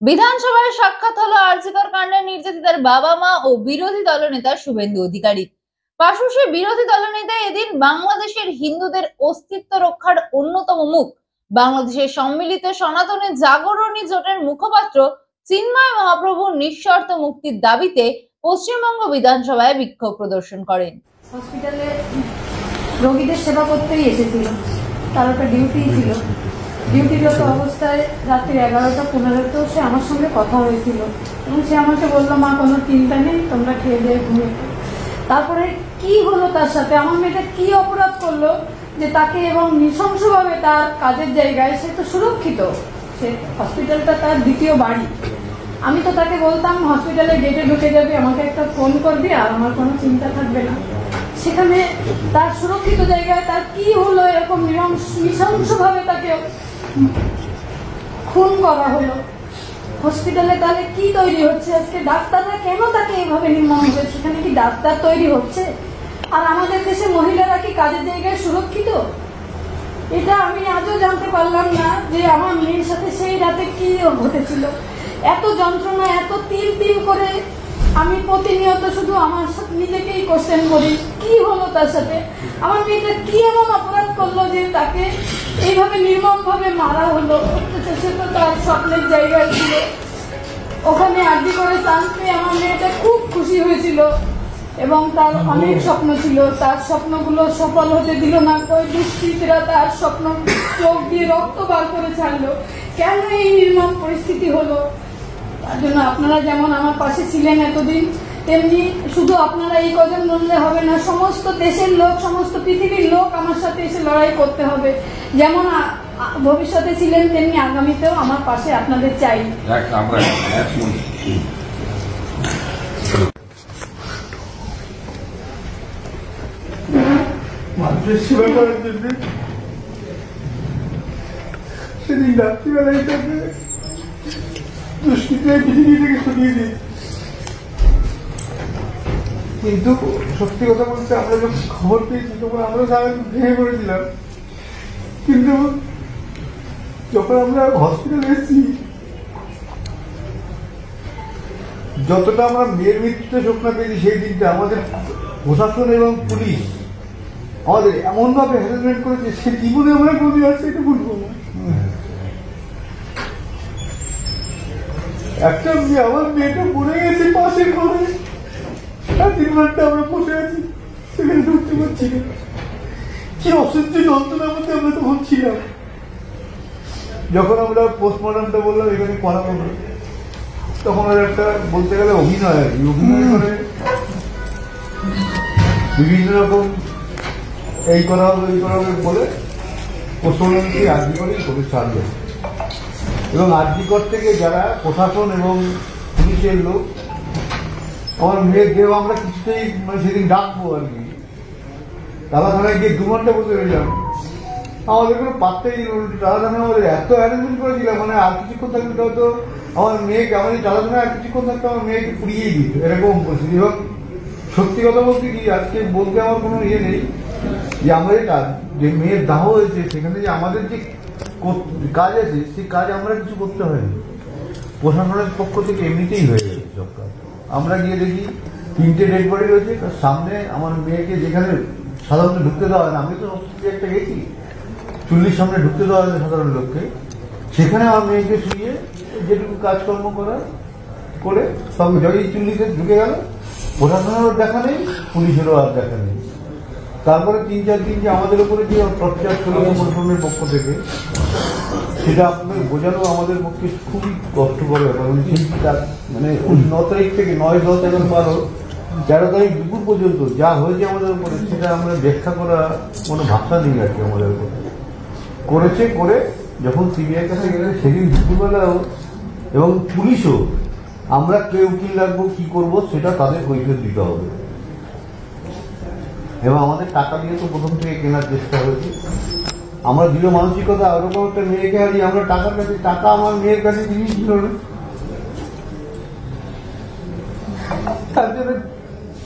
বিধানসভায় সাক্ষাৎ হলো আরজিকর কাণ্ডে নির্যাতিতার বাবা মা ও বিরোধী দলনেতা শুভেন্দু অধিকারী। পাশাপাশি বিরোধী দলনেতা এদিন বাংলাদেশের হিন্দুদের অস্তিত্ব রক্ষার অন্যতম মুখ বাংলাদেশের সম্মিলিত সনাতনী জাগরণী জোটের মুখপাত্র চিন্ময় মহাপ্রভুর নিঃশর্ত মুক্তির দাবিতে পশ্চিমবঙ্গ বিধানসভায় বিক্ষোভ প্রদর্শন করেন। হসপিটালে রোগীদের সেবা করতেই এসেছিল, তার একটা ডিউটি ছিল। ডিউটিরত অবস্থায় রাত্রি 11:15 সে আমার সঙ্গে কথা হয়েছিল এবং সে আমাকে বললো, মা কোনো চিন্তা নেই, তোমরা খেয়ে দিয়ে ঘুমিয়ে। তারপরে কি হলো তার সাথে, আমার মেয়েটা কি অপরাধ করলো যে তাকে এবং নৃশংসভাবে তার কাজের জায়গায়, সে তো সুরক্ষিত, সে হসপিটালটা তার দ্বিতীয় বাড়ি। আমি তো তাকে বলতাম হসপিটালে গেটে ঢুকে যাবি, আমাকে একটা ফোন করবি, আর আমার কোনো চিন্তা থাকবে না। সেখানে তার সুরক্ষিত জায়গায় তার কি হলো, এরকম নৃশংসভাবে তাকে খুন করা হলো। হসপিটালে তাহলে কি তৈরি হচ্ছে আজকে? ডাক্তাররা কেন তাকে এইভাবে নির্মম হবে? সেখানে কি ডাক্তার তৈরি হচ্ছে? আর আমাদের দেশে মহিলারা কি কাজের জায়গায় সুরক্ষিত? এটা আমি আজও জানতে পারলাম না যে আমার মেয়ের সাথে সেই রাতে কি ঘটেছিল। এত যন্ত্রণা, এত তিল করে আমি প্রতিনিয়ত শুধু আমার নিজেকেই কোশ্চেন করি, কি হলো তার সাথে? আমার মেয়েটা কি এমন অপরাধ করলো যে তাকে এইভাবে নির্মম ভাবে মারা হলো? সে তো তার স্বপ্নের জায়গায় ছিল, ওখানে আরজি করে চান্স পেয়ে আমার মেয়েটা খুব খুশি হয়েছিল এবং তার অনেক স্বপ্ন ছিল। তার স্বপ্নগুলো সফল হতে দিল না। দুষ্কৃতীরা তার স্বপ্ন চোখ দিয়ে রক্ত বার করে ছাড়লো। কেন এই নির্মম পরিস্থিতি হলো? তার জন্য আপনারা যেমন আমার পাশে ছিলেন এতদিন, তেমনি শুধু আপনারা এই কজন বললে হবে না, সমস্ত দেশের লোক, সমস্ত পৃথিবীর লোক আমার সাথে এসে লড়াই করতে হবে। যেমন ভবিষ্যতে ছিলেন তেমনি আগামীতেও আমার পাশে আপনাদের চাই। মানুষের সেবা করার জন্য সেদিন রাত্রিবেলায় তাকে দুষ্কৃতীরা পৃথিবী থেকে সরিয়ে দিই। কিন্তু সত্যি কথা বলতে আমরা যখন খবর পেয়েছি তখন আমরা সারা ভেঙে পড়েছিলাম। কিন্তু যখন আমরা হসপিটালে এসেছি, যতটা আমরা মেয়ের মৃত্যুতে শোক না পেয়েছি, সেই দিনটা আমাদের প্রশাসন এবং পুলিশ আমাদের এমন ভাবে হ্যারাসমেন্ট করেছে, সে জীবনে আমরা কোনোদিন আসছে এটা বলবো না। একটা মেয়ে, আমার মেয়েটা পড়ে গেছে পাশের ঘরে, আর 3 ঘন্টা আমরা বসে আছি, সেখানে ঢুকতে পারছি না। কি অসহ্য যন্ত্রণার মধ্যে আমরা তখন ছিলাম। যখন আমরা পোস্টমর্টমটা বললাম এখানে করা হলো, তখন ওর একটা বলতে গেলে অভিনয় আর কি, অভিনয় করে বিভিন্ন রকম এই করা হবে ওই করা হবে বলে পোস্টমর্টমকে আরজি করেই করে ছাড়লো। এবং আরজিকর থেকে যারা প্রশাসন এবং পুলিশের লোক, আমার মেয়ের দেহ আমরা কিছুতেই মানে সেদিন ডাকবো আর কি, তালাখানায় গিয়ে 2 ঘন্টা বসে রইলাম। আমাদের কোনো পাত্তাই দিল। তালাখানায় আমাদের এত অ্যারেঞ্জমেন্ট করেছিলাম, মানে আর কিছুক্ষণ থাকলে হয়তো আমার মেয়েকে, আমাদের তালাখানায় আর কিছুক্ষণ থাকতে আমার মেয়েকে পুড়িয়েই দিত, এরকম পরিস্থিতি। এবং সত্যি কথা বলতে কি, আজকে বলতে আমার কোনো ইয়ে নেই যে আমরা যে মেয়ের দাহ হয়েছে, সেখানে যে আমাদের যে কাজ আছে, সেই কাজ আমরা কিছু করতে হয়নি, প্রশাসনের পক্ষ থেকে এমনিতেই হয়ে গেছে সব কাজ। আমরা গিয়ে দেখি 3টে ডেড বডি রয়েছে, তার সামনে আমার মেয়েকে যেখানে সাধারণত ঢুকতে দেওয়া হয় না, আমি তো একটা গেছি, চুল্লির সামনে ঢুকতে দেওয়া হয় সাধারণ লোককে, সেখানে আমার মেয়েকে শুয়ে যেটুকু কাজকর্ম করে সব জয়ী চুল্লিতে ঢুকে গেল। প্রশাসনেরও দেখা নেই, পুলিশেরও আর দেখা নেই। তারপরে 3-4 দিন যে আমাদের উপরে যে টর্চার চলে প্রশাসনের পক্ষ থেকে, সেটা আপনাদের বোঝানো আমাদের পক্ষে খুবই কষ্টকর ব্যাপার। মানে 9 তারিখ থেকে 9, 10, 11, 12, 13 তারিখ দুপুর পর্যন্ত যা হয়েছে আমাদের উপরে, সেটা আমরা ব্যাখ্যা করা কোনো ভাষা নেই আর কি আমাদের উপরে। করেছে করে যখন সিবিআই কাছে গেলে সেদিন দুপুরবেলাও, এবং পুলিশও, আমরা কে উকিল রাখবো কি করবো সেটা তাদের কৈফিয়ত দিতে হবে। এবং আমাদের টাকা দিয়ে তো প্রথম থেকে কেনার চেষ্টা হয়েছে। আমরা দৃঢ় মানসিকতা, ওরকম একটা মেয়েকে হারিয়ে আমরা টাকার কাছে, টাকা আমার মেয়ের কাছে জিনিস ছিল না। তার জন্য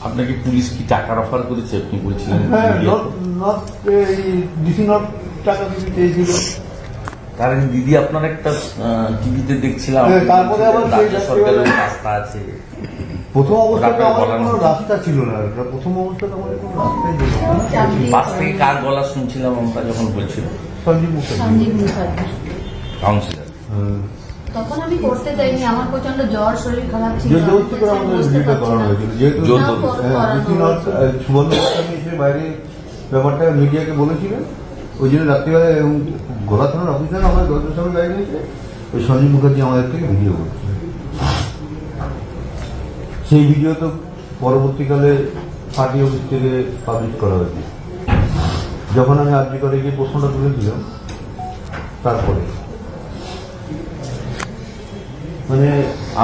আপনাকে পুলিশ কি টাকার অফার করেছে? আপনি বলছিলেন হ্যাঁ, ডিসি নট টাকা দিতে চেয়েছিল, কারণ দিদি আপনার একটা টিভিতে দেখছিলাম হ্যাঁ, তারপরে আবার সেই রাজ্য সরকারের রাস্তা আছে। প্রথম অবস্থাতে ওটা আমাদের বলার কোনো মতো। রাস্তা ছিল না, প্রথম অবস্থাতে আমাদের কোনো রাস্তাই ছিল না। পাশ থেকে কার গলা শুনছিলাম আমরা যখন বলছিল সঞ্জীব মুখার্জি। সঞ্জীব মুখার্জি। কাউন্সিলর। হ্যাঁ। তখন আমি করতে চাইনি, আমার প্রচন্ড জ্বর, শরীর খারাপ ছিল। জোরজবরদস্তি করে আমাদের বসতে ভিডিওটা পারছি করানো না। হয়েছিল, যেহেতু জোরজবরদস্তি। সুবর্ণ গোস্বামী এসে বাইরে ব্যাপারটা মিডিয়াকে বলেছিলেন, ওই জন্য রাত্রিবেলা এবং গোলা থানার অফিসার আমরা দরজার সামনে দাঁড়িয়ে নিয়েছে, ওই সঞ্জীব মুখার্জি আমাদের থেকে ভিডিও করছে। সেই ভিডিও তো পরবর্তীকালে পার্টি অফিস থেকে পাবলিশ করা হয়েছে। যখন আমি আর্জি করে গিয়ে প্রশ্নটা তুলেছিলাম, তারপরে মানে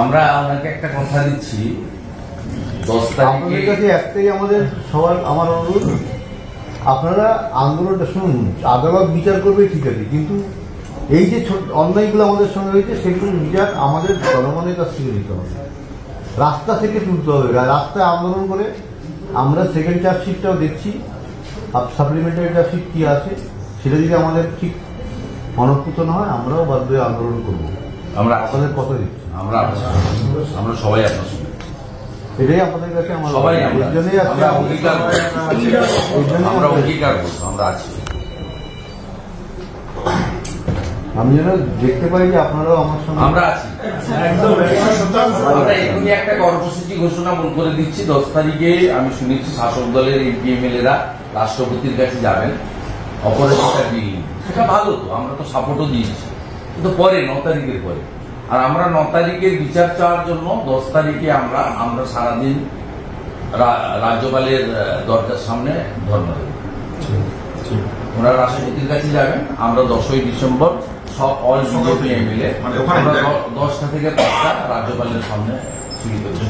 আমরা আপনাকে একটা কথা দিচ্ছি, 10 আপনাদের তারিখে কাছে একটাই আমাদের সবার আমার অনুরোধ, আপনারা আন্দোলনটা শুনুন, আদালত বিচার করবে ঠিক আছে, কিন্তু এই যে অন্যায়গুলো আমাদের সঙ্গে হয়েছে সেগুলোর বিচার আমাদের জনগণের কাছ থেকে দিতে হবে, রাস্তা থেকে তুলতে হবে। রাস্তায় আন্দোলন করে আমরা সেকেন্ড চার্জশিটটাও দেখছি, সাপ্লিমেন্টারি চার্জশিট কি আছে, সেটা যদি আমাদের ঠিক মনঃপুত না হয় আমরাও বাধ্য হয়ে আন্দোলন করবো। আমরা আপনাদের কথা দিচ্ছি, আমরা সবাই আপনার সঙ্গে, এটাই আপনাদের কাছে আমার সবাই এর জন্যই আজকে আমরা অঙ্গীকার করছি। এর জন্যই আমরা আমরা- অঙ্গীকার করছি, আমরা আছি। আমি যেন দেখতে পাই যে আপনারাও আমার সঙ্গে আমরা আছি। আমরা এখনই একটা কর্মসূচি ঘোষণা করে দিচ্ছি। 10 তারিখে আমি শুনেছি শাসক দলের এমপি এমএলএরা রাষ্ট্রপতির কাছে যাবেন অপরাজিতা বিল। সেটা ভালো, তো আমরা তো সাপোর্টও দিয়েছি, কিন্তু পরে 9 তারিখের পরে। আর আমরা 9 তারিখের বিচার চাওয়ার জন্য 10 তারিখে আমরা সারাদিন রাজ্যপালের দরজার সামনে ধর্ণা দেব। ওনারা রাষ্ট্রপতির কাছে যাবেন, আমরা 10ই ডিসেম্বর সব অল বিজেপি এমএলএ 10টা থেকে 5টা রাজ্যপালের সামনে শুরু করছি।